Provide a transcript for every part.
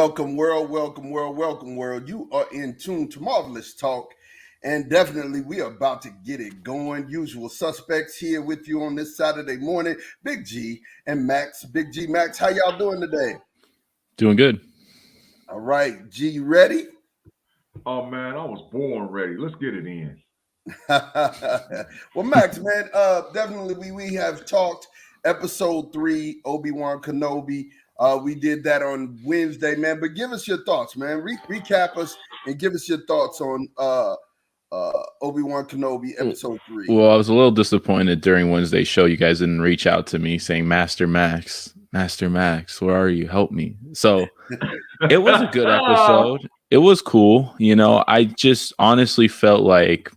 Welcome, world. Welcome, world. Welcome, world. You are in tune to Marvelous Talk. And definitely, we are about to get it going. Usual suspects here with you on this Saturday morning. Big G and Max. Big G, Max, how y'all doing today? Doing good. All right. G, you ready? Oh, man, I was born ready. Let's get it in. Well, Max, man, definitely we have talked episode 3, Obi-Wan Kenobi. We did that on Wednesday, man. But give us your thoughts, man. Recap us and give us your thoughts on Obi-Wan Kenobi episode 3. Well, I was a little disappointed during Wednesday's show. You guys didn't reach out to me saying, Master Max, where are you? Help me. So it was a good episode. It was cool. You know, I just honestly felt like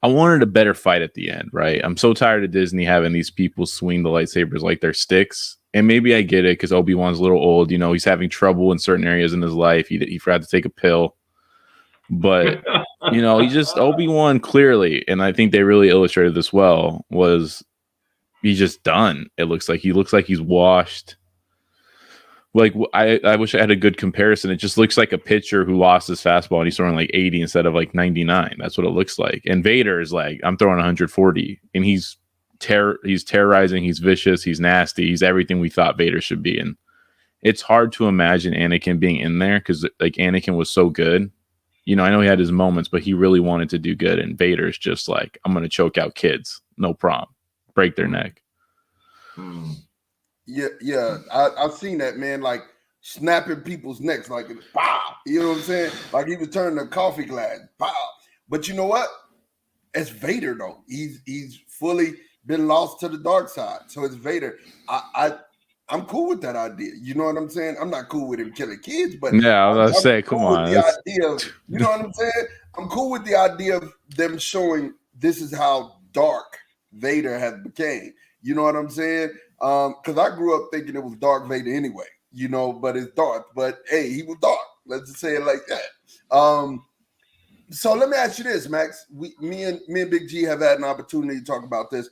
I wanted a better fight at the end, right? I'm so tired of Disney having these people swing the lightsabers like they're sticks. And maybe I get it because Obi-Wan's a little old. You know, he's having trouble in certain areas in his life. He forgot to take a pill. But, you know, Obi-Wan clearly, and I think they really illustrated this well, he's just done. He looks like he's washed. Like, I wish I had a good comparison. It just looks like a pitcher who lost his fastball and he's throwing like 80 instead of like 99. That's what it looks like. And Vader is like, I'm throwing 140. And he's terrorizing. He's vicious. He's nasty. He's everything we thought Vader should be. And it's hard to imagine Anakin being in there because like Anakin was so good. You know, I know he had his moments, but he really wanted to do good. And Vader's just like, I'm going to choke out kids. No problem. Break their neck. Yeah. I've seen that, man. Like snapping people's necks, like pow. You know what I'm saying? Like he was turning a coffee glass, pow. But you know what? It's Vader though. He's fully been lost to the dark side. So it's Vader. I'm cool with that idea. You know what I'm saying? I'm not cool with him killing kids, but yeah, I was I'm come cool on. With the idea of, you know what I'm saying? I'm cool with the idea of them showing this is how dark Vader has became. You know what I'm saying? Because I grew up thinking it was Dark Vader anyway, you know, but it's dark. But hey, he was dark. Let's just say it like that. So let me ask you this, Max. Me and Big G have had an opportunity to talk about this.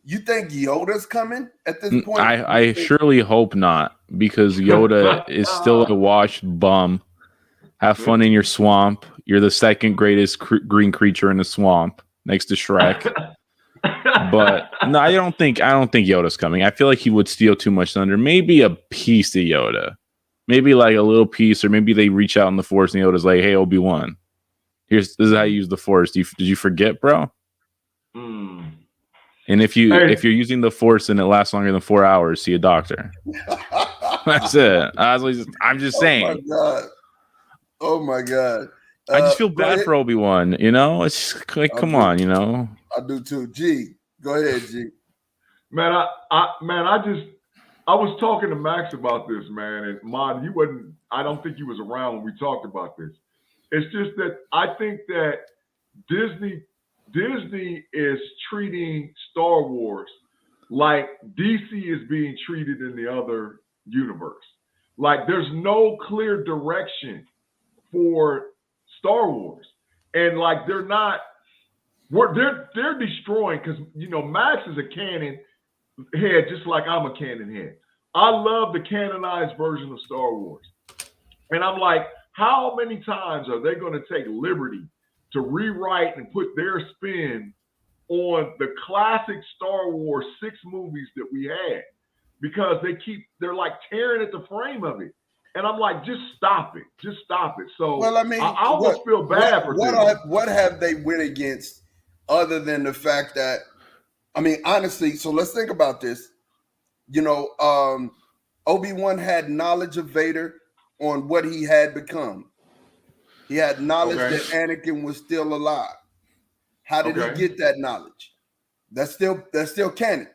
You think Yoda's coming at this point? I surely hope not, because Yoda is still a washed bum. Have fun in your swamp. You're the second greatest green creature in the swamp, next to Shrek. But no, I don't think Yoda's coming. I feel like he would steal too much thunder. Maybe a piece of Yoda, maybe like a little piece, or maybe they reach out in the Force and Yoda's like, "Hey, Obi-Wan, this is how you use the Force. Did you forget, bro?" And if you're using the Force and it lasts longer than 4 hours, see a doctor. That's it. I'm just saying. Oh my god! I just feel bad for Obi-Wan. You know, it's just like, come on, you know. I do too. G, go ahead, G. Man, I was talking to Max about this, man, and Mon, you wasn't. I don't think you was around when we talked about this. It's just that I think that Disney is treating Star Wars like DC is being treated in the other universe. Like there's no clear direction for Star Wars, and like they're destroying, because you know Max is a canon head just like I'm a canon head. I love the canonized version of Star Wars, and I'm like, how many times are they going to take liberty to rewrite and put their spin on the classic Star Wars 6 movies that we had? Because they're like tearing at the frame of it. And I'm like, just stop it. So well, I mean, I almost feel bad for them. What have they went against other than the fact that, I mean, honestly, so let's think about this. You know, Obi-Wan had knowledge of Vader on what he had become. He had knowledge that Anakin was still alive. How did he get that knowledge? That's still canon.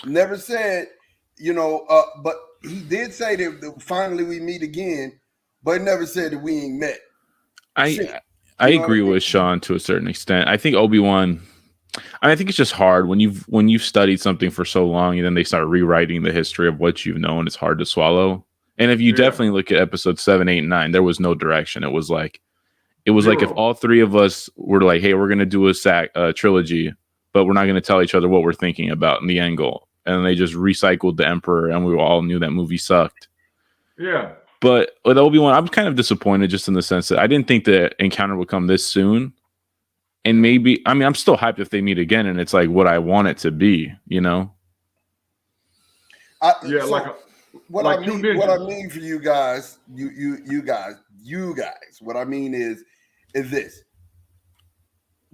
Never said, you know, but he did say that finally we meet again, but never said that we ain't met. I agree with Sean to a certain extent. I think Obi-Wan, I think it's just hard when you've studied something for so long and then they start rewriting the history of what you've known. It's hard to swallow. And if you definitely look at episode 7, 8, and 9, there was no direction. It was like if all three of us were like, hey, we're going to do a trilogy, but we're not going to tell each other what we're thinking about in the end goal. And they just recycled the Emperor, and we all knew that movie sucked. Yeah. But with Obi-Wan, I'm kind of disappointed just in the sense that I didn't think the encounter would come this soon. And maybe, I mean, I'm still hyped if they meet again and it's like what I want it to be, you know? What I mean for you guys, you guys, what I mean is this.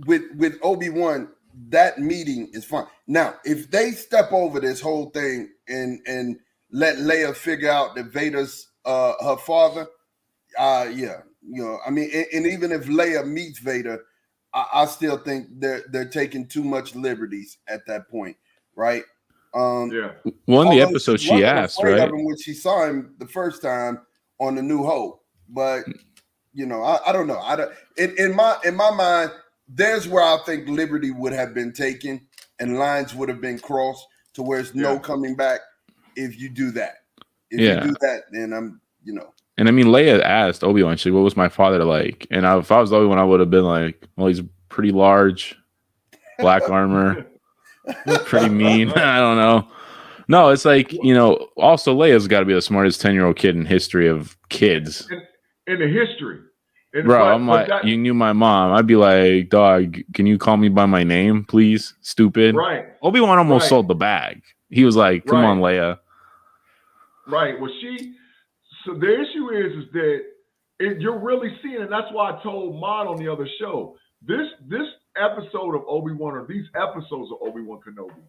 With Obi-Wan, that meeting is fine. Now, if they step over this whole thing and let Leia figure out that Vader's her father, yeah, you know, I mean, and even if Leia meets Vader, I still think they're taking too much liberties at that point, right? Well, in the episode she asked, right? When she saw him the first time on The New Hope, but you know, I don't know. In my mind, there's where I think liberty would have been taken and lines would have been crossed to where it's no coming back if you do that. If you do that, then I'm, you know. And I mean, Leia asked Obi-Wan, what was my father like? And if I was Obi-Wan, I would have been like, well, he's pretty large, black armor, pretty mean. I don't know. No, it's like, you know, also Leia's got to be the smartest 10-year-old kid in history of kids. In the history. Bro, I'm like, you knew my mom. I'd be like, dog, can you call me by my name, please? Stupid. Right. Obi-Wan almost sold the bag. He was like, come on, Leia. Right. Well, so the issue is that you're really seeing, and that's why I told Mod on the other show, this episode of Obi-Wan, or these episodes of Obi-Wan Kenobi,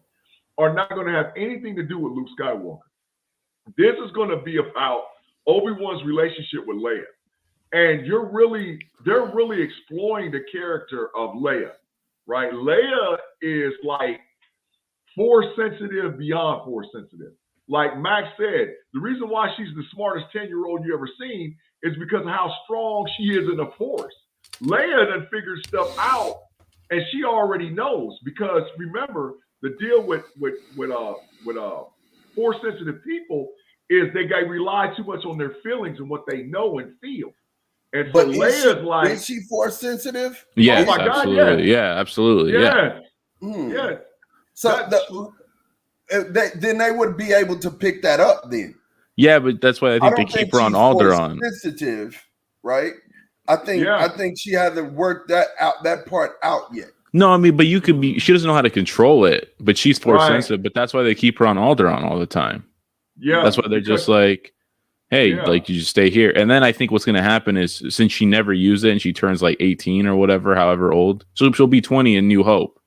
are not going to have anything to do with Luke Skywalker. This is going to be about Obi-Wan's relationship with Leia. And they're really exploring the character of Leia, right? Leia is like force sensitive beyond force sensitive. Like Max said, the reason why she's the smartest 10-year-old you ever seen is because of how strong she is in the force. Leia done figured stuff out, and she already knows, because remember, the deal with force sensitive people is they rely too much on their feelings and what they know and feel. And so Leia's is she force sensitive? Yes, oh my absolutely. God, yes. Yeah, absolutely. Yes. Yeah. Yes. So then they would be able to pick that up then. Yeah, but that's why I think they keep her on Alderaan. Sensitive, right? I think she hasn't worked that part out yet. No, I mean, but she doesn't know how to control it, but she's force sensitive, but that's why they keep her on Alderaan all the time. Yeah. That's why they're just like, hey, like, you just stay here. And then I think what's going to happen is, since she never used it and she turns like 18 or whatever, however old, so she'll be 20 in New Hope.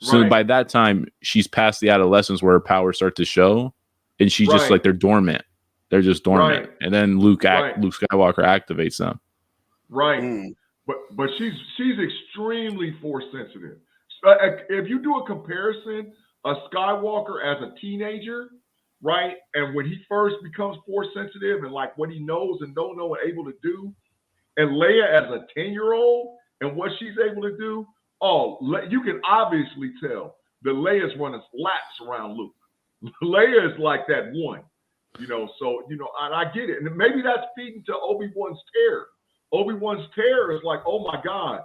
So by that time, she's past the adolescence where her powers start to show, and she's just like, they're dormant. They're just dormant. And then Luke Skywalker activates them. Right. But she's extremely force sensitive. If you do a comparison of Skywalker as a teenager, right, and when he first becomes force sensitive and like what he knows and don't know and able to do, and Leia as a 10-year-old and what she's able to do, you can obviously tell that Leia's running laps around Luke. Leia is like that one, you know. So, you know, and I get it, and maybe that's feeding to Obi-Wan's terror. Obi-Wan's terror is like, oh my God,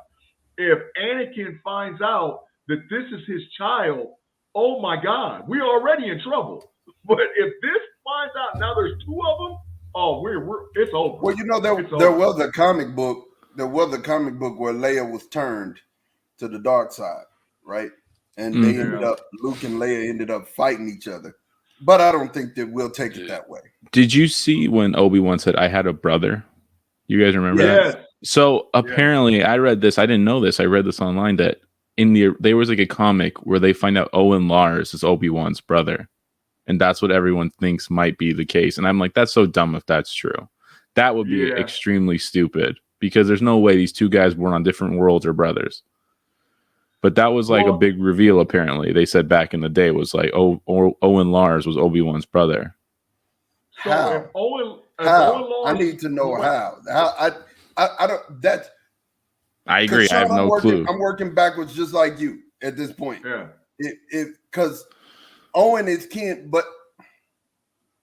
if Anakin finds out that this is his child, oh my God, we're already in trouble. But if this finds out now there's two of them, it's over. Well, you know, there was a comic book. There was a comic book where Leia was turned to the dark side, right? And they Luke and Leia ended up fighting each other. But I don't think that we'll take it that way. Did you see when Obi-Wan said, I had a brother? You guys remember that? So apparently, I read this. I didn't know this. I read this online that there was like a comic where they find out Owen Lars is Obi-Wan's brother. And that's what everyone thinks might be the case. And I'm like, that's so dumb if that's true. That would be extremely stupid, because there's no way these two guys born on different worlds are brothers. But that was like a big reveal, apparently. They said back in the day was like, Owen Lars was Obi-Wan's brother. How? How? I need to know how. I don't. That's. I agree. I have no clue. I'm working backwards, just like you at this point. Yeah. Because Owen is kin, but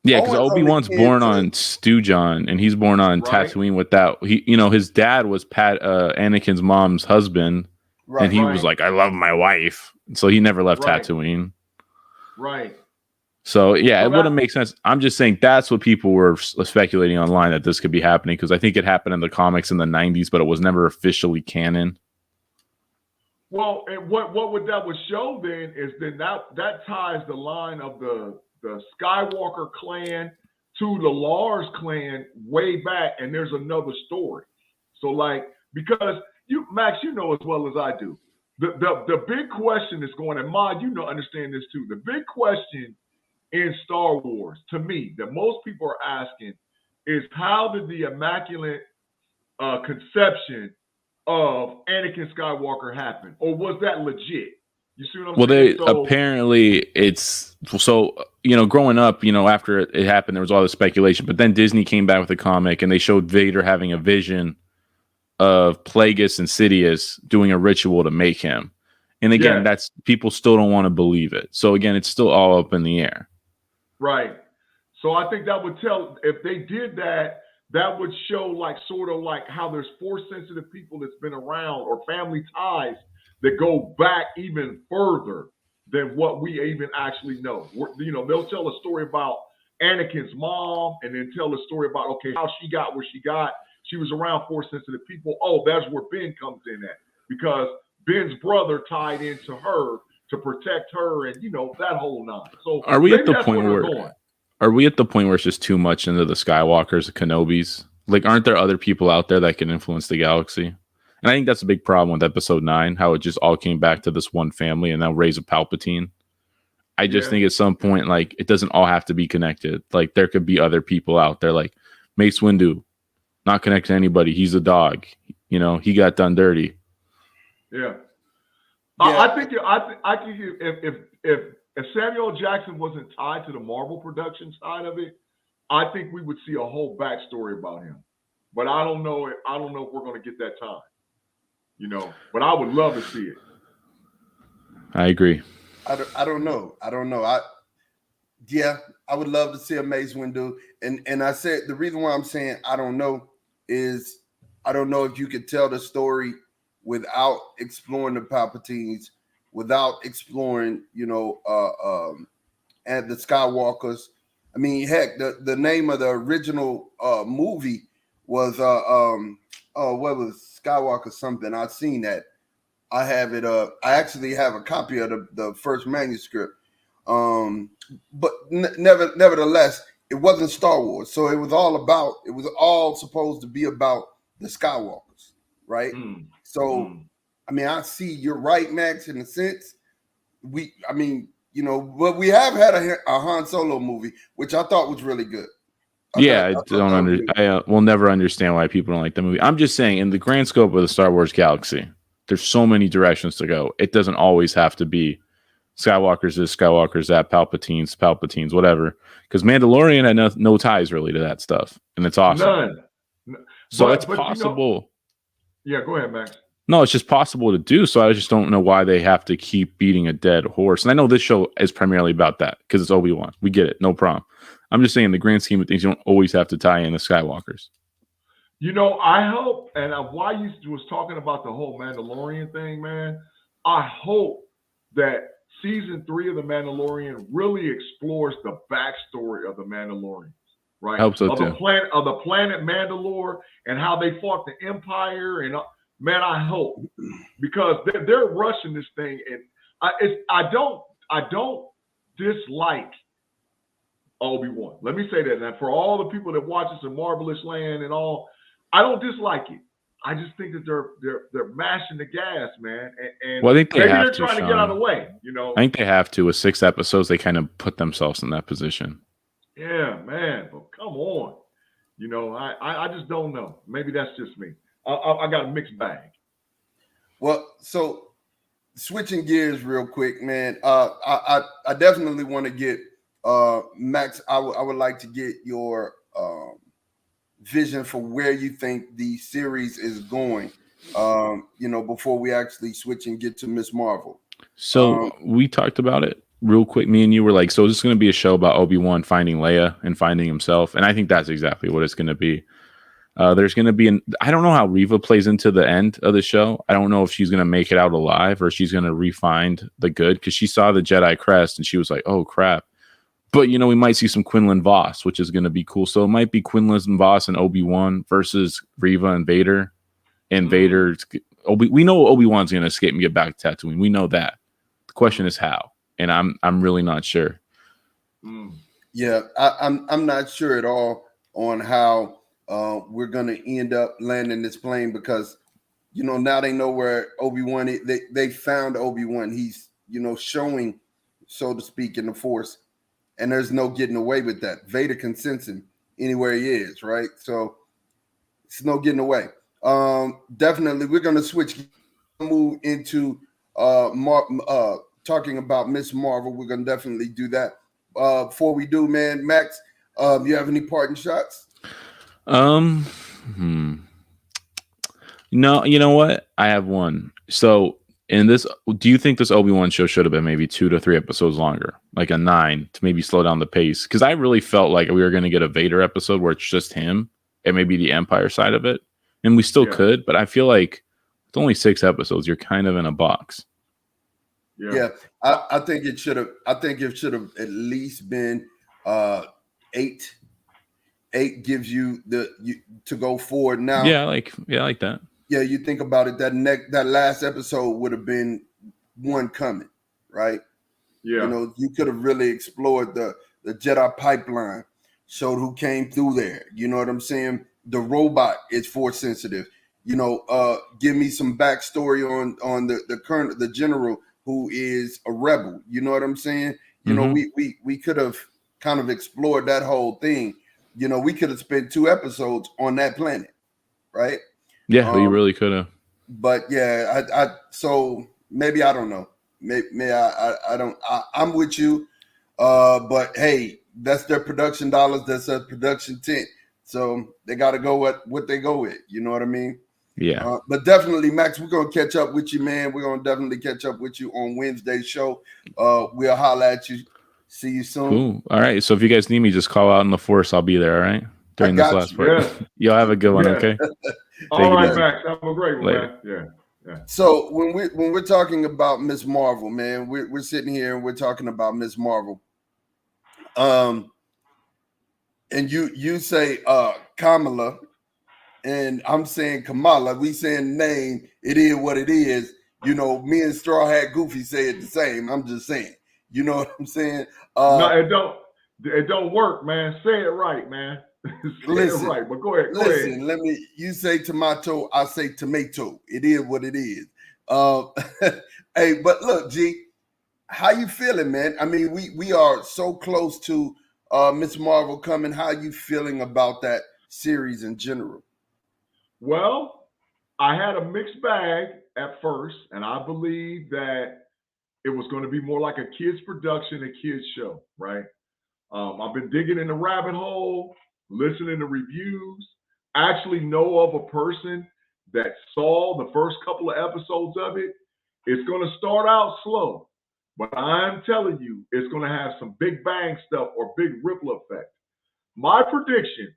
because Obi-Wan's born on Stujon, and he's born on Tatooine without his dad was Anakin's mom's husband, and he was like, I love my wife, so he never left Tatooine. Right. So yeah, So it wouldn't make sense. I'm just saying that's what people were speculating online, that this could be happening, because I think it happened in the comics in the 90s, but it was never officially canon. well, and what that would show then is then that ties the line of the Skywalker clan to the Lars clan way back, and there's another story. So like, because you, Max, you know as well as I do, the big question is going, and Mod, you know, understand this too. The big question in Star Wars, to me, that most people are asking is, how did the immaculate conception of Anakin Skywalker happen, or was that legit? You see what I'm saying? They apparently it's so, growing up, after it happened, there was all this speculation, but then Disney came back with a comic and they showed Vader having a vision of Plagueis and Sidious doing a ritual to make him. And again, that's, people still don't want to believe it. So again, it's still all up in the air. Right. So I think that would tell, if they did that, that would show like sort of like how there's force sensitive people that's been around, or family ties that go back even further than what we even actually know. They'll tell a story about Anakin's mom, and then tell a story about, okay, how she got where she got. She was around force sensitive people. Oh, that's where Ben comes in at, because Ben's brother tied into her to protect her, and that whole nine. So are we at the point where it's just too much into the Skywalkers, the Kenobis? Like, aren't there other people out there that can influence the galaxy? And I think that's a big problem with Episode 9, how it just all came back to this one family and now Rey's a Palpatine. I just think at some point, like, it doesn't all have to be connected. Like, there could be other people out there, like Mace Windu, not connected to anybody. He's a dog. He got done dirty. Yeah. I think if Samuel Jackson wasn't tied to the Marvel production side of it, I think we would see a whole backstory about him. But I don't know if we're going to get that time. But I would love to see it. I agree. I don't know. I would love to see a Mace Windu. And I said, the reason why I'm saying I don't know is, I don't know if you could tell the story without exploring the Palpatines, without exploring, and the Skywalkers. I mean, heck, the name of the original movie was what was Skywalker something? I've seen that. I have it. I actually have a copy of the first manuscript. But nevertheless, it wasn't Star Wars, so it was all supposed to be about the Skywalkers, right? So, I mean, I see you're right, Max, in a sense. But we have had a Han Solo movie, which I thought was really good. I will never understand why people don't like the movie. I'm just saying, in the grand scope of the Star Wars galaxy, there's so many directions to go. It doesn't always have to be Skywalker's this, Skywalker's that, Palpatines, whatever. Because Mandalorian had no ties really to that stuff, and it's awesome. None. So it's possible. Go ahead, Max. No, it's just possible to do. So I just don't know why they have to keep beating a dead horse. And I know this show is primarily about that because it's Obi-Wan. We get it, no problem. I'm just saying, in the grand scheme of things, you don't always have to tie in the Skywalkers. I hope, and why you was talking about the whole Mandalorian thing, man, I hope that season 3 of The Mandalorian really explores the backstory of the Mandalorians, right? I hope so too. The planet Mandalore, and how they fought the Empire, and man, I hope, because they're rushing this thing, and I don't dislike Obi-Wan. Let me say that. Now, for all the people that watch us in Marvelous Land and all, I don't dislike it. I just think that they're mashing the gas, man. And well, I think they're trying to get out of the way. I think they have to. With 6 episodes, they kind of put themselves in that position. Yeah, man. But come on. I just don't know. Maybe that's just me. I got a mixed bag. Well, so switching gears real quick, man. I definitely want to get Max. I would like to get your vision for where you think the series is going. Before we actually switch and get to Miss Marvel. So we talked about it real quick. Me and you were like, so is this going to be a show about Obi-Wan finding Leia and finding himself? And I think that's exactly what it's going to be. There's going to be I don't know how Reva plays into the end of the show. I don't know if she's going to make it out alive or she's going to re-find the good, because she saw the Jedi crest and she was like, oh crap, But we might see some Quinlan Voss, which is going to be cool. So it might be Quinlan Voss and Obi-Wan versus Reva and Vader. And Vader, we know Obi-Wan's going to escape and get back to Tatooine. We know that. The question is how, and I'm really not sure. Yeah, I'm not sure at all on how we're going to end up landing this plane, because now they know where Obi-Wan is. They found Obi-Wan. He's showing, so to speak, in the Force. And there's no getting away with that. Vader can sense him anywhere he is, right? So it's no getting away. Definitely, we're going to switch, move into talking about Miss Marvel. We're going to definitely do that. Before we do, man, Max, you have any parting shots? No, you know what? I have one. So do you think this Obi-Wan show should have been maybe 2 to 3 episodes longer, like a 9, to maybe slow down the pace? Because I really felt like we were going to get a Vader episode where it's just him and maybe the Empire side of it, and we still could. But I feel like it's only 6 episodes. You're kind of in a box. Yeah, I think it should have. I think it should have at least been 8. 8 gives you to go forward now. Yeah, I like that. Yeah, you think about it. That last episode would have been one coming, right? Yeah. You could have really explored the Jedi pipeline, showed who came through there. You know what I'm saying? The robot is Force sensitive. Give me some backstory on the general who is a rebel. You know what I'm saying? We could have kind of explored that whole thing. We could have spent 2 episodes on that planet, right? Yeah, you really could have. But yeah, so maybe I don't know. Maybe I don't. I'm with you. But hey, that's their production dollars. That's their production tent. So they got to go what they go with. You know what I mean? Yeah. But definitely, Max, we're gonna catch up with you, man. We're gonna definitely catch up with you on Wednesday's show. We'll holler at you. See you soon. Cool. All right. So if you guys need me, just call out in the Force. I'll be there. All right. During this last part. Yeah. Y'all have a good one. Okay. All right, Max. Have a great one, man. Yeah. So when we're talking about Miss Marvel, man, we're sitting here and we're talking about Miss Marvel. And you say Kamala, and I'm saying Kamala. We saying name. It is what it is. Me and Straw Hat Goofy say it the same. I'm just saying. You know what I'm saying? No, it don't work, man. Say it right, man. Listen, it right, but go ahead. Listen, you say tomato, I say tomato. It is what it is. Hey, but look, G, how you feeling, man? I mean, we are so close to Miss Marvel coming. How you feeling about that series in general? Well, I had a mixed bag at first, and I believe that it was going to be more like a kids production, a kids show, right? I've been digging in the rabbit hole, listening to reviews. I actually know of a person that saw the first couple of episodes of it. It's going to start out slow, but I'm telling you, it's going to have some big bang stuff or big ripple effect. My prediction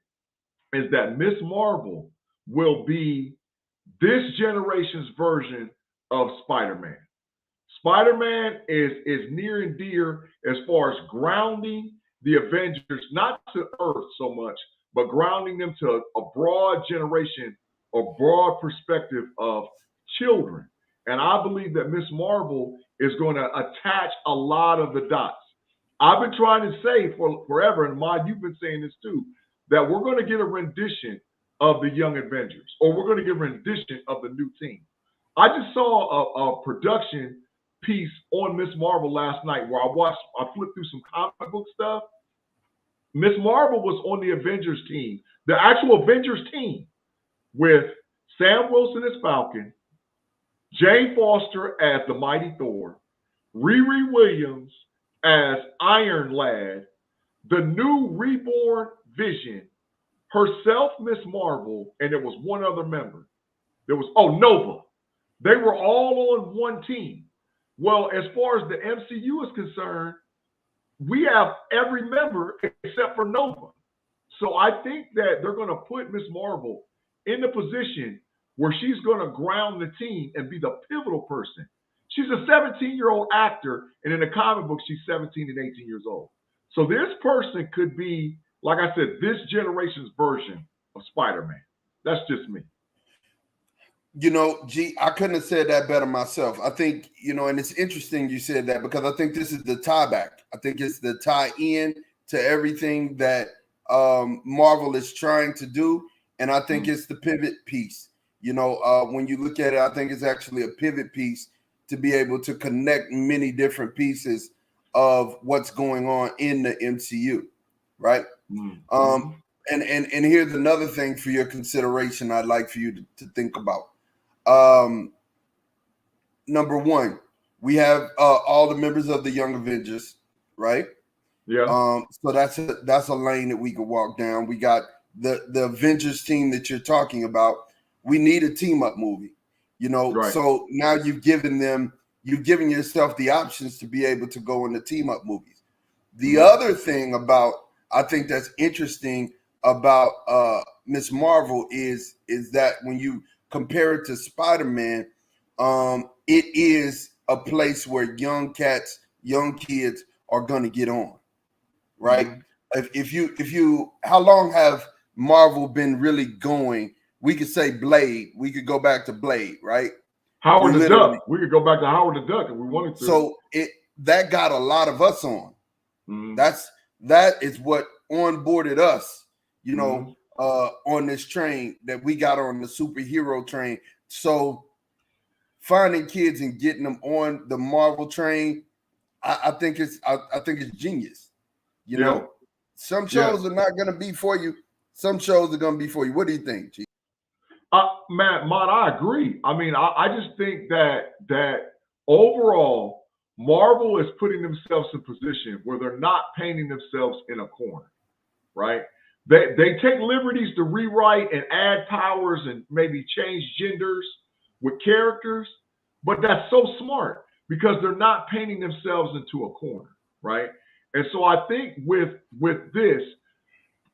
is that Miss Marvel will be this generation's version of Spider-Man. Spider-Man is near and dear as far as grounding the Avengers, not to Earth so much, but grounding them to a broad generation or broad perspective of children. And I believe that Miss Marvel is going to attach a lot of the dots. I've been trying to say for forever, and Mod, you've been saying this too, that we're going to get a rendition of the Young Avengers, or we're going to get a rendition of the new team. I just saw a production piece on Miss Marvel last night where I flipped through some comic book stuff. Miss Marvel was on the Avengers team, the actual Avengers team, with Sam Wilson as Falcon, Jane Foster as the Mighty Thor, Riri Williams as Iron Lad, the new reborn Vision, herself, Miss Marvel, and there was one other member. There was, Nova. They were all on one team. Well, as far as the MCU is concerned, we have every member except for Nova. So I think that they're going to put Miss Marvel in the position where she's going to ground the team and be the pivotal person. She's a 17-year-old actor, and in the comic book, she's 17 and 18 years old. So this person could be, like I said, this generation's version of Spider-Man. That's just me. You know, G, I couldn't have said that better myself. I think, you know, and it's interesting you said that because I think this is the tie back. I think it's the tie in to everything that Marvel is trying to do. And I think it's the pivot piece. You know, when you look at it, I think it's actually a pivot piece to be able to connect many different pieces of what's going on in the MCU, right? And here's another thing for your consideration I'd like for you to think about. Number one, we have all the members of the Young Avengers, right? Yeah. So that's a lane that we could walk down. We got the Avengers team that you're talking about. We need a team up movie, you know. Right. So now you've given yourself the options to be able to go into team up movies. The other thing I think that's interesting about Miss Marvel is that when you compare it to Spider-Man, it is a place where young kids are gonna get on, right? If you, how long have Marvel been really going? We could say Blade. We could go back to Blade, right? Howard the Duck. We could go back to Howard the Duck if we wanted to. So that got a lot of us on. That is what onboarded us, you know, on this train that we got on, the superhero train. So finding kids and getting them on the Marvel train, I think it's genius. You know, some shows are not going to be for you. Some shows are going to be for you. What do you think, G? Man, I agree. I mean, I just think that overall, Marvel is putting themselves in position where they're not painting themselves in a corner, right? They take liberties to rewrite and add powers and maybe change genders with characters, but that's so smart because they're not painting themselves into a corner, right? And so I think with this,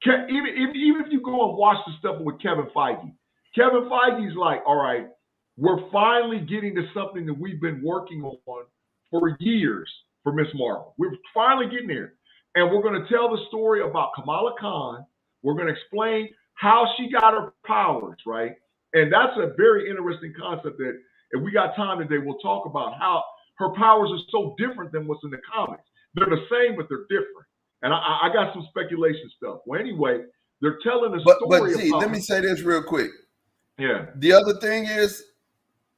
even if you go and watch the stuff with Kevin Feige's like, all right, we're finally getting to something that we've been working on for years for Miss Marvel. We're finally getting there. And we're going to tell the story about Kamala Khan. We're going to explain how she got her powers, right? And that's a very interesting concept that if we got time today, we'll talk about how her powers are so different than what's in the comics. They're the same, but they're different. And I got some speculation stuff. Well, anyway, they're telling a story. But see, let me say this real quick. Yeah. The other thing is,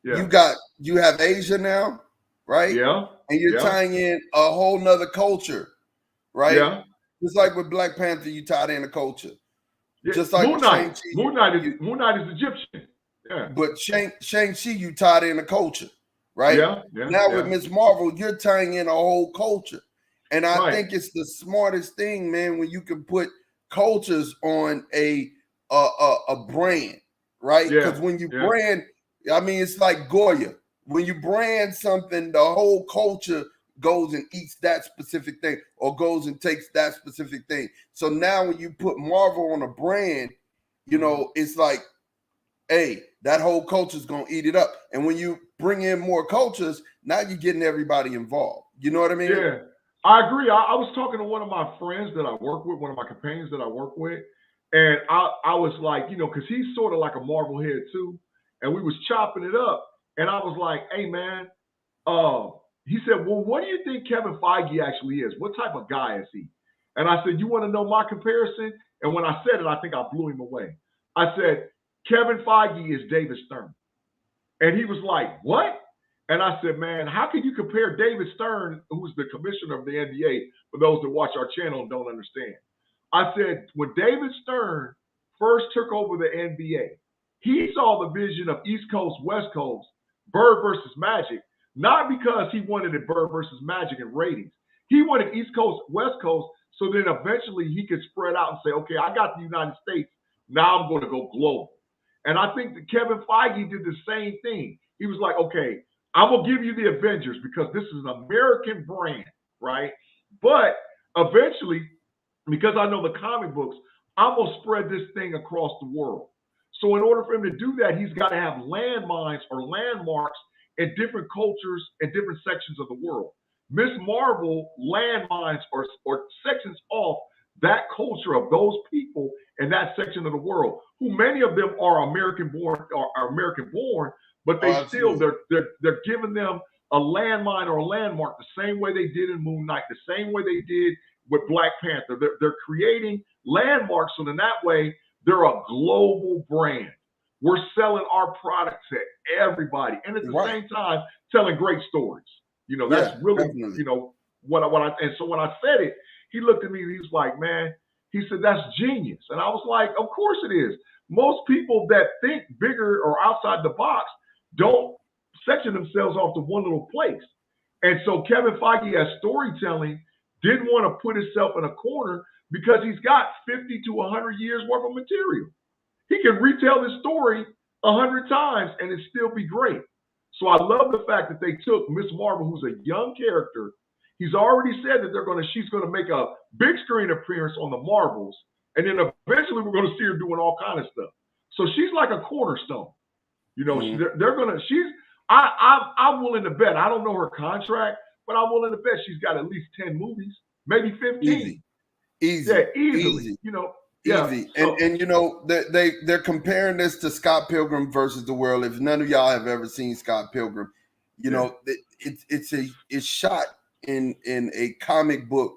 you have Asia now, right? Yeah. And you're tying in a whole nother culture, right? Yeah. Just like with Black Panther, you tied in a culture. Yeah. Just like Moon Knight. Moon Knight is Egyptian. Yeah. But Shang-Chi, you tied in a culture, right? Yeah. Now with Miss Marvel, you're tying in a whole culture. And I think it's the smartest thing, man, when you can put cultures on a brand, right? Because when you brand, I mean, it's like Goya. When you brand something, the whole culture goes and eats that specific thing or goes and takes that specific thing. So now when you put Marvel on a brand, you know, it's like, hey, that whole culture is going to eat it up. And when you bring in more cultures, now you're getting everybody involved. You know what I mean? Yeah, I agree. I was talking to one of my friends that I work with, one of my companions that I work with, and I was like, you know, because he's sort of like a Marvel head too, and we was chopping it up, and I was like, hey, man, he said, well, what do you think Kevin Feige actually is? What type of guy is he? And I said, you want to know my comparison? And when I said it, I think I blew him away. I said, Kevin Feige is David Stern. And he was like, what? And I said, man, how can you compare David Stern, who's the commissioner of the NBA, for those that watch our channel and don't understand? I said, when David Stern first took over the NBA, he saw the vision of East Coast, West Coast, Bird versus Magic, not because he wanted it Bird versus Magic in ratings. He wanted East Coast, West Coast, so then eventually he could spread out and say, okay, I got the United States. Now I'm going to go global. And I think that Kevin Feige did the same thing. He was like, okay, I'm going to give you the Avengers because this is an American brand, right? But eventually, because I know the comic books, I'm going to spread this thing across the world. So in order for him to do that, he's got to have landmines or landmarks in different cultures and different sections of the world. Miss Marvel landmines or sections off that culture of those people in that section of the world, who many of them are American born, but they still they're giving them a landmine or a landmark the same way they did in Moon Knight, the same way they did with Black Panther. They're creating landmarks, so in that way they're a global brand. We're selling our products to everybody, and at the same time telling great stories. You know, that's really definitely. you know what I and so when I said it, he looked at me and he was like, man, he said, that's genius. And I was like, of course it is. Most people that think bigger or outside the box don't section themselves off to one little place. And so Kevin Feige, as storytelling, didn't want to put himself in a corner because he's got 50 to 100 years worth of material. He can retell this story 100 times and it still be great. So I love the fact that they took Miss Marvel, who's a young character. He's already said that she's gonna make a big screen appearance on the Marvels, and then eventually we're gonna see her doing all kind of stuff. So she's like a cornerstone. You know, they're gonna. I'm willing to bet. I don't know her contract, but I'm willing to bet she's got at least 10 movies, maybe 15. Easy. Yeah, easily. You know. Easy. Yeah, and you know, they're comparing this to Scott Pilgrim versus the World. If none of y'all have ever seen Scott Pilgrim, you know, it's shot in a comic book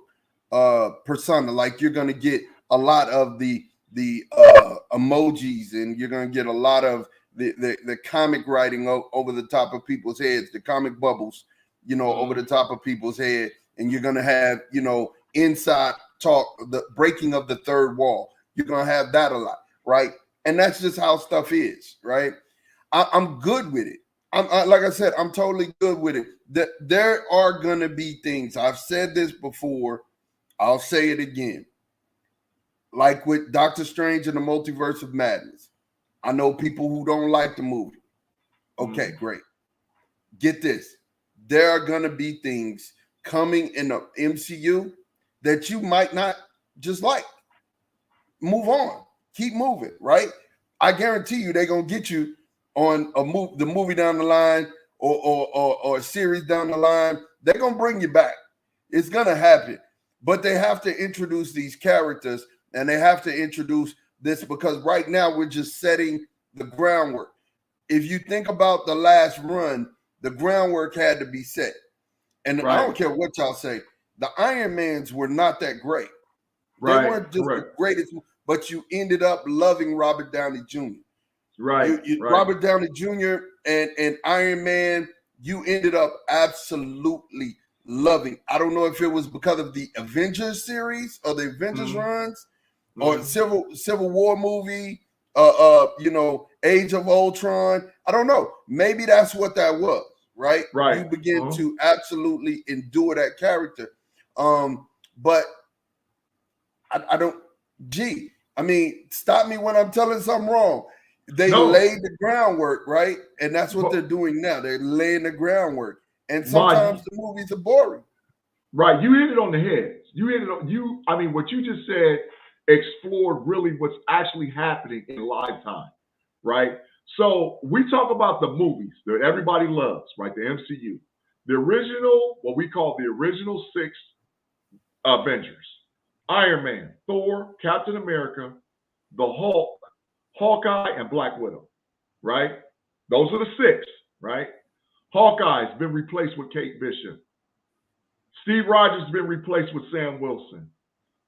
persona. Like, you're gonna get a lot of the emojis, and you're gonna get a lot of the comic writing over the top of people's heads, the comic bubbles, you know, over the top of people's head, and you're gonna have, you know, inside talk, the breaking of the third wall. You're gonna have that a lot, right? And that's just how stuff is, right? I'm good with it. Like I said, I'm totally good with it. There are gonna be things. I've said this before. I'll say it again. Like with Doctor Strange and the Multiverse of Madness. I know people who don't like the movie. Okay, great. Get this. There are gonna be things coming in the MCU that you might not just like. Move on. Keep moving, right? I guarantee you they're gonna get you on the movie down the line or a series down the line. They're gonna bring you back. It's gonna happen. But they have to introduce these characters, and they have to introduce this, because right now we're just setting the groundwork. If you think about the last run, the groundwork had to be set. And I don't care what y'all say. The Iron Mans were not that great. They weren't just the greatest, but you ended up loving Robert Downey Jr. Robert Downey Jr. and Iron Man, you ended up absolutely loving. I don't know if it was because of the Avengers series or the Avengers runs or Civil War movie, you know, Age of Ultron. I don't know. Maybe that's what that was, right? You begin to absolutely endure that character. But I don't, I mean, stop me when I'm telling something wrong. They laid the groundwork, right? And that's what they're doing now. They're laying the groundwork. And sometimes the movies are boring. Right. You hit it on the head. I mean, what you just said explored really what's actually happening in Lifetime, right? So we talk about the movies that everybody loves, right? The MCU. The original, what we call the original 6 Avengers. Iron Man, Thor, Captain America, the Hulk, Hawkeye, and Black Widow, right? Those are the 6, right? Hawkeye's been replaced with Kate Bishop. Steve Rogers has been replaced with Sam Wilson.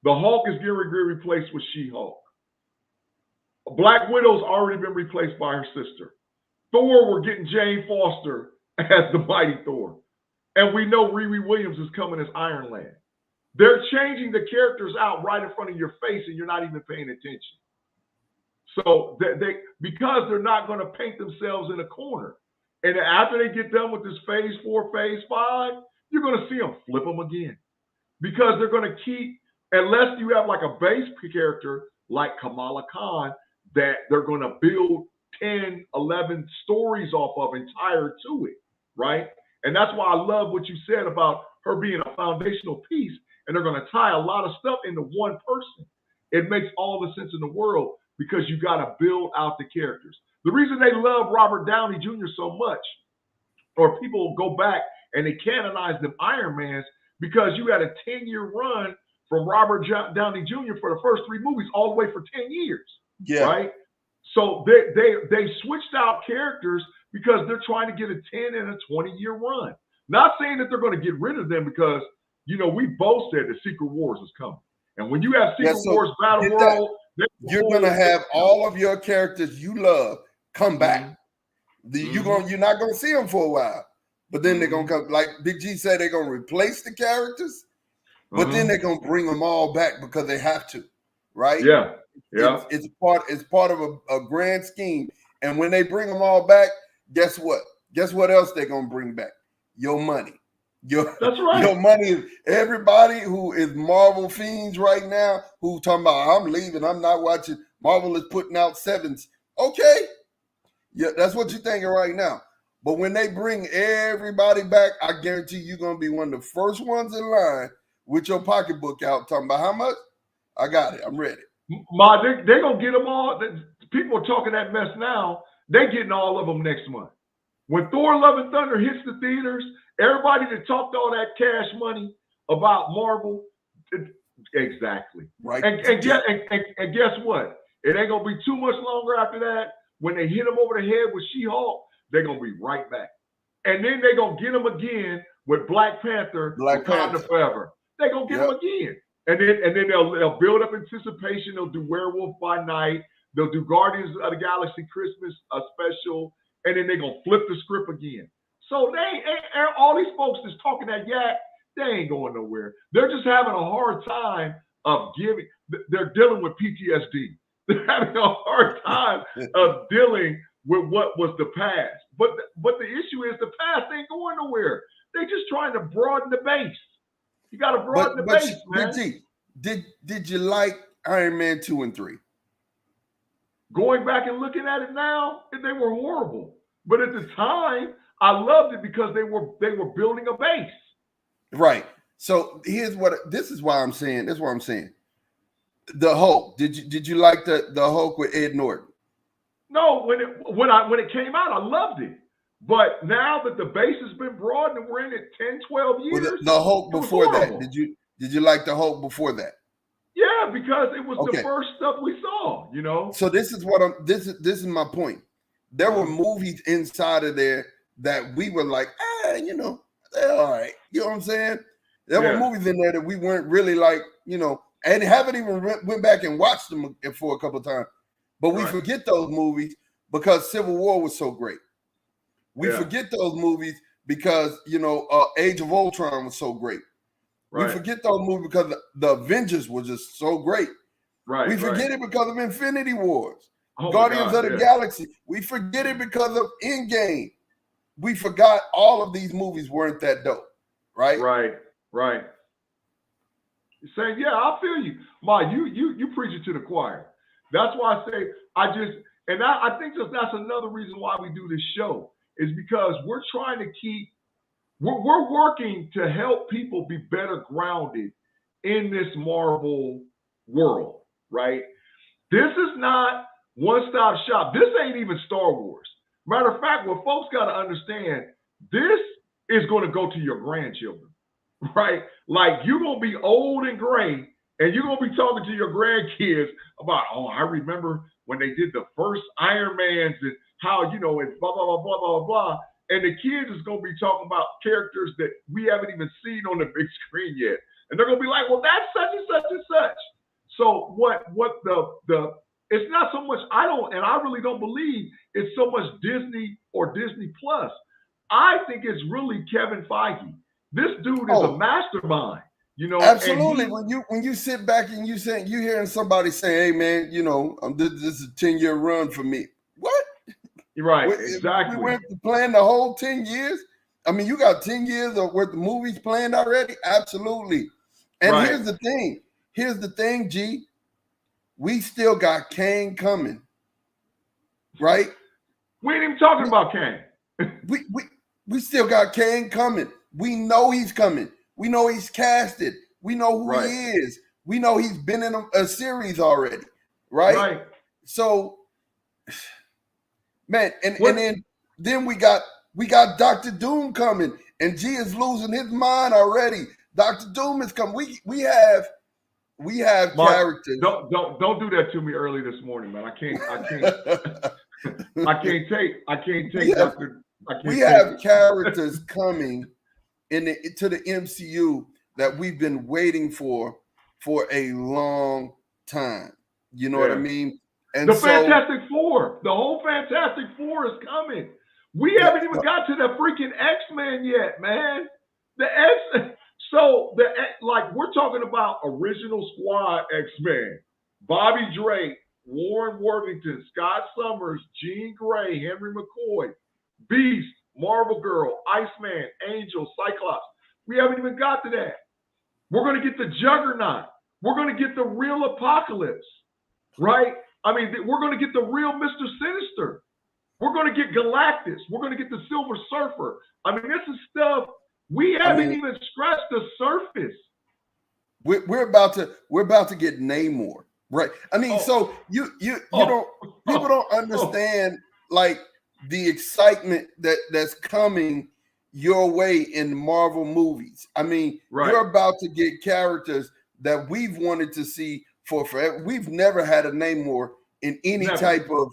The Hulk is getting replaced with She-Hulk. Black Widow's already been replaced by her sister. Thor, we're getting Jane Foster as the Mighty Thor. And we know Riri Williams is coming as Iron Lad. They're changing the characters out right in front of your face, and you're not even paying attention. So because they're not going to paint themselves in a corner. And after they get done with this phase 4, phase 5, you're going to see them flip them again. Because they're going to keep, unless you have like a base character like Kamala Khan, that they're going to build 10, 11 stories off of entire to it, right? And that's why I love what you said about her being a foundational piece, and they're going to tie a lot of stuff into one person. It makes all the sense in the world because you got to build out the characters. The reason they love Robert Downey Jr. so much, or people go back and they canonized them Iron Mans because you had a 10-year run from Robert Downey Jr. for the first 3 movies all the way for 10 years, right? So they switched out characters because they're trying to get a 10 and a 20-year run. Not saying that they're going to get rid of them because, we both said that Secret Wars is coming. And when you have Secret Wars Battle World, you're going to have all of your characters you love come back. You're not going to see them for a while. But then they're going to come, like Big G said, they're going to replace the characters, but then they're going to bring them all back because they have to, right? Yeah. It's part of a grand scheme. And when they bring them all back, guess what? Guess what else they're going to bring back? Your money. That's right. Your money is everybody who is Marvel fiends right now who talking about I'm leaving, I'm not watching. Marvel is putting out 7s. Okay. Yeah, that's what you're thinking right now. But when they bring everybody back, I guarantee you're gonna be one of the first ones in line with your pocketbook out talking about how much? I got it. I'm ready. They're gonna get them all. People are talking that mess now. They're getting all of them next month. When Thor: Love and Thunder hits the theaters, everybody that talked all that cash money about Marvel, exactly. Right. And guess what? It ain't gonna be too much longer after that. When they hit them over the head with She-Hulk, they're gonna be right back. And then they're gonna get them again with Black Panther, Wakanda Forever. They're gonna get them again. And then they'll build up anticipation. They'll do Werewolf by Night. They'll do Guardians of the Galaxy Christmas special. And then they're going to flip the script again. So all these folks that's talking that yak, they ain't going nowhere. They're just having a hard time of they're dealing with PTSD. They're having a hard time of dealing with what was the past. But the issue is the past ain't going nowhere. They're just trying to broaden the base. You got to broaden the base, man. Did you like Iron Man 2 and 3? Going back and looking at it now, they were horrible. But at the time, I loved it because they were building a base. Right. So this is why I'm saying. That's what I'm saying. The Hulk. Did you like the Hulk with Ed Norton? No, when it came out, I loved it. But now that the base has been broadened and we're in it 10, 12 years. Well, the Hulk before that. Did you like the Hulk before that? Yeah, because it was the first stuff we saw, So this is my point. There were movies inside of there that we were like, they're all right. You know what I'm saying? There were movies in there that we weren't really like, and haven't even went back and watched them for a couple of times. But we forget those movies because Civil War was so great. We forget those movies because, Age of Ultron was so great. We forget those movies because the Avengers were just so great. Right. We forget it because of Infinity Wars, Guardians of the Galaxy. We forget it because of Endgame. We forgot all of these movies weren't that dope, right? Right. You're saying, I feel you. Ma, you preach it to the choir. That's why I say I think that's another reason why we do this show is because we're trying to we're working to help people be better grounded in this Marvel world, right? This is not one-stop shop. This ain't even Star Wars. Matter of fact, what folks got to understand, this is going to go to your grandchildren, right? Like you're going to be old and gray, and you're going to be talking to your grandkids about, I remember when they did the first Iron Mans and how, and blah, blah, blah, blah, blah, blah. And the kids is going to be talking about characters that we haven't even seen on the big screen yet. And they're going to be like, well, that's such and such and such. So what it's not so much, I really don't believe it's so much Disney or Disney Plus. I think it's really Kevin Feige. This dude is a mastermind, Absolutely. When you sit back and you hearing somebody say, hey man, this is a 10-year run for me. What? Right, exactly. We went to plan the whole 10 years. I mean, you got 10 years of worth of movies planned already? Absolutely. And here's the thing, G. We still got Kang coming. Right? We ain't even talking about Kang. we still got Kang coming. We know he's coming. We know he's casted. We know who he is. We know he's been in a series already. Right? So man, and then we got We got Dr. Doom coming, and G is losing his mind already. Dr. Doom is coming. We have Mark, characters. Don't do that to me early this morning, man. I can't take Dr. We have characters coming to the MCU that we've been waiting for a long time. You know what I mean? And the Fantastic Four, the whole Fantastic Four is coming. We haven't even got to the freaking X-Men yet, man. The X, like we're talking about original squad X-Men, Bobby Drake, Warren Worthington, Scott Summers, Jean Grey, Henry McCoy, Beast, Marvel Girl, Iceman, Angel, Cyclops. We haven't even got to that. We're going to get the Juggernaut. We're going to get the real Apocalypse, right? I mean, we're going to get the real Mr. Sinister. We're going to get Galactus. We're going to get the Silver Surfer. I mean, this is stuff we haven't even scratched the surface. We're about to get Namor, right? I mean, so you don't, people don't understand like the excitement that's coming your way in Marvel movies. I mean, you're about to get characters that we've wanted to see for forever. We've never had a Namor in any type of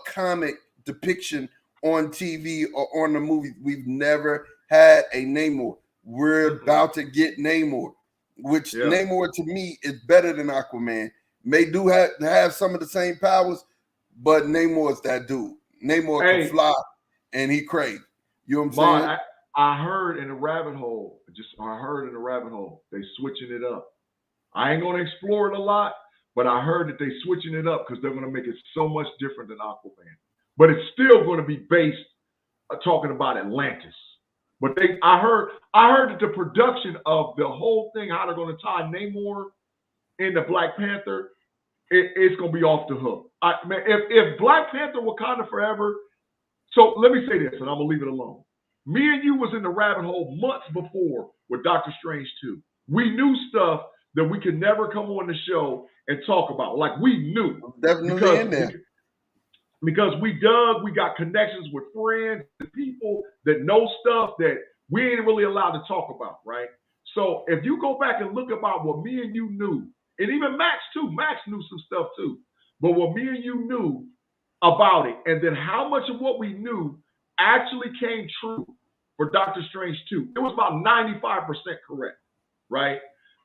comic depiction on TV or on the movie. We've never had a Namor. We're about to get Namor, which Namor to me is better than Aquaman. May do have some of the same powers, but Namor is that dude. Namor can fly and he crazy. You know what I'm saying? I heard in the rabbit hole, they switching it up. I ain't gonna explore it a lot, but I heard that they switching it up because they're gonna make it so much different than Aquaman. But it's still gonna be based talking about Atlantis. But I heard that the production of the whole thing, how they're gonna tie Namor into Black Panther, it's gonna be off the hook. If Black Panther Wakanda Forever, so let me say this, and I'm gonna leave it alone. Me and you was in the rabbit hole months before with Doctor Strange 2. We knew stuff that we could never come on the show and talk about. Like we knew. Definitely in there. Because we got connections with friends and people that know stuff that we ain't really allowed to talk about, right? So if you go back and look about what me and you knew, and even Max too, Max knew some stuff too, but what me and you knew about it, and then how much of what we knew actually came true for Doctor Strange 2. It was about 95% correct, right?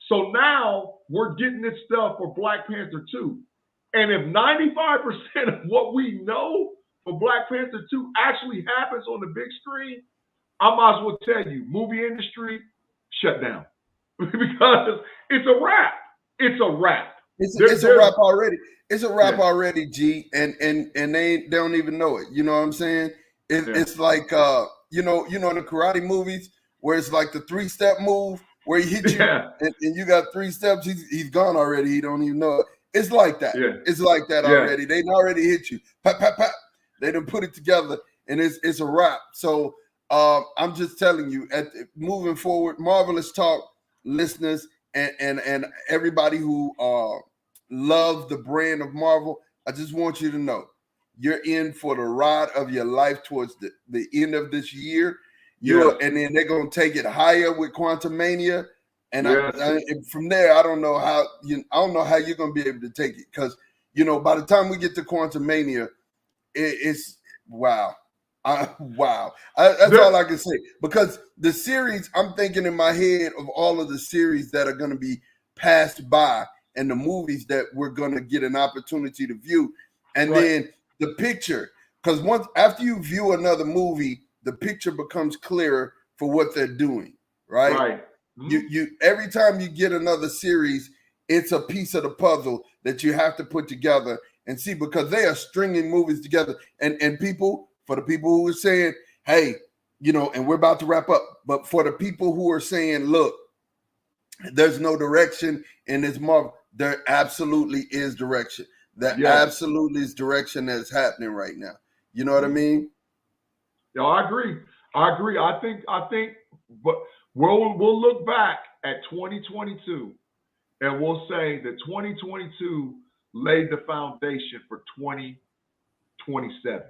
So now we're getting this stuff for Black Panther 2. And if 95% of what we know for Black Panther 2 actually happens on the big screen, I might as well tell you, movie industry, shut down. Because it's a wrap. It's a wrap. It's a wrap already. It's a wrap already, G, and they don't even know it. You know what I'm saying? It's like you know in the karate movies where it's like the 3-step move where he hit you and you got 3 steps, he's gone already. He don't even know it. It's like that. Yeah. It's like that already. They already hit you. Pap, pap, pap. They done put it together and it's a wrap. So I'm just telling you, moving forward, Marvelous Talk listeners and everybody who love the brand of Marvel, I just want you to know you're in for the ride of your life towards the end of this year. And then they're gonna take it higher with Quantumania, and from there, I don't know how you're gonna be able to take it because by the time we get to Quantumania, it's wow. Wow. That's all I can say. Because the series, I'm thinking in my head of all of the series that are going to be passed by and the movies that we're going to get an opportunity to view. And then the picture, because after you view another movie, the picture becomes clearer for what they're doing, right? You every time you get another series, it's a piece of the puzzle that you have to put together and see, because they are stringing movies together. And for the people who are saying, hey, and we're about to wrap up, but for the people who are saying, look, there's no direction in this Marvel, there absolutely is direction. There absolutely is direction that's happening right now. You know what I mean? Yeah, I agree. I think, but we'll look back at 2022 and we'll say that 2022 laid the foundation for 2027.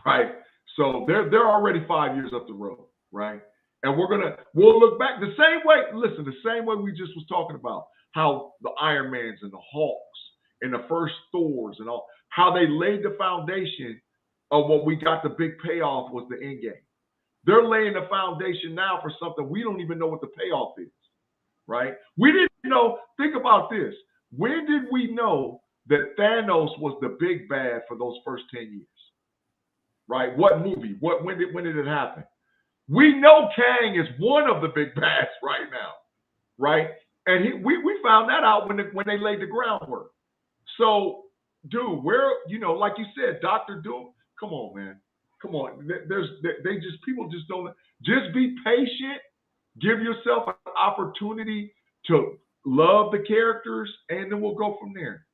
Right. So they're already 5 years up the road, right? And we'll look back the same way. Listen, the same way we just was talking about how the Iron Mans and the Hulks and the first Thors and all, how they laid the foundation of what we got the big payoff was the end game. They're laying the foundation now for something we don't even know what the payoff is, right? We didn't know. Think about this. When did we know that Thanos was the big bad for those first 10 years? Right? What movie? When did it happen? We know Kang is one of the big bads right now, right? And we found that out when they laid the groundwork. So, dude, like you said, Dr. Doom, come on, man. Come on. People just don't, just be patient. Give yourself an opportunity to love the characters, and then we'll go from there.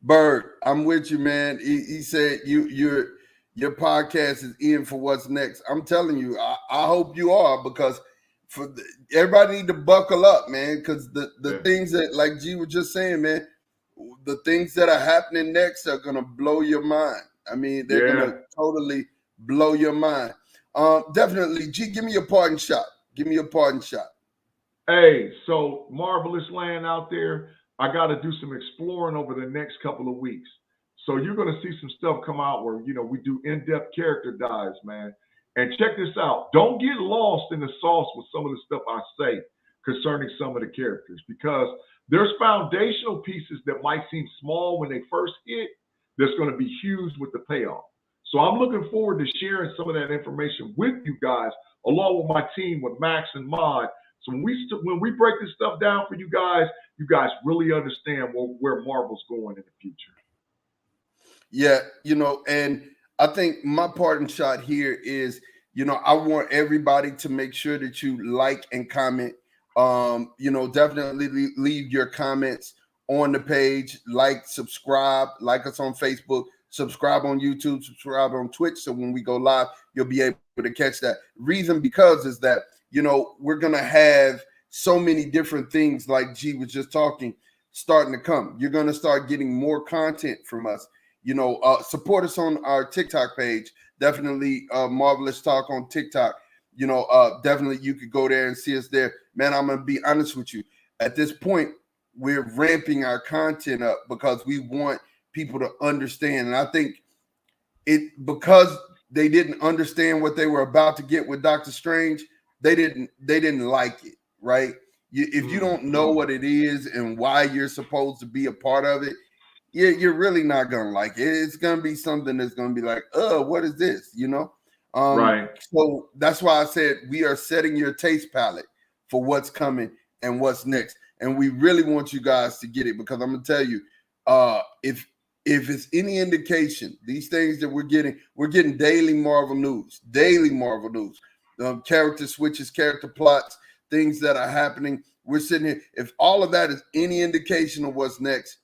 Bird, I'm with you, man. He said your podcast is in for what's next. I'm telling you, I hope you are, because everybody need to buckle up, man, because the things that, like G was just saying, man, the things that are happening next are going to blow your mind. I mean, they're going to totally blow your mind. Definitely. G, give me your parting shot. Give me your parting shot. Hey, so Marvelous Land out there, I got to do some exploring over the next couple of weeks. So you're going to see some stuff come out where, we do in-depth character dives, man. And check this out. Don't get lost in the sauce with some of the stuff I say concerning some of the characters, because there's foundational pieces that might seem small when they first hit that's going to be huge with the payoff. So I'm looking forward to sharing some of that information with you guys, along with my team, with Max and Mod. So when we break this stuff down for you guys really understand where Marvel's going in the future. Yeah, and I think my parting shot here is, I want everybody to make sure that you like and comment. Definitely leave your comments on the page, subscribe, like us on Facebook, subscribe on YouTube, subscribe on Twitch. So when we go live, you'll be able to catch that. Reason because is that, we're going to have so many different things, like G was just talking, starting to come. You're going to start getting more content from us. Support us on our TikTok page. Definitely Marvelous Talk on TikTok. Definitely you could go there and see us there. Man, I'm going to be honest with you. At this point, we're ramping our content up because we want people to understand. And I think because they didn't understand what they were about to get with Doctor Strange, they didn't like it, right? If you don't know what it is and why you're supposed to be a part of it, you're really not going to like it. It's going to be something that's going to be like, what is this, Right. So that's why I said we are setting your taste palette for what's coming and what's next. And we really want you guys to get it, because I'm going to tell you, if it's any indication, these things that we're getting daily Marvel news, character switches, character plots, things that are happening. We're sitting here. If all of that is any indication of what's next,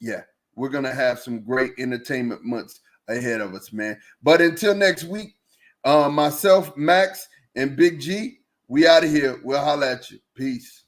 yeah, we're going to have some great entertainment months ahead of us, man. But until next week, myself, Max, and Big G, we out of here. We'll holler at you. Peace.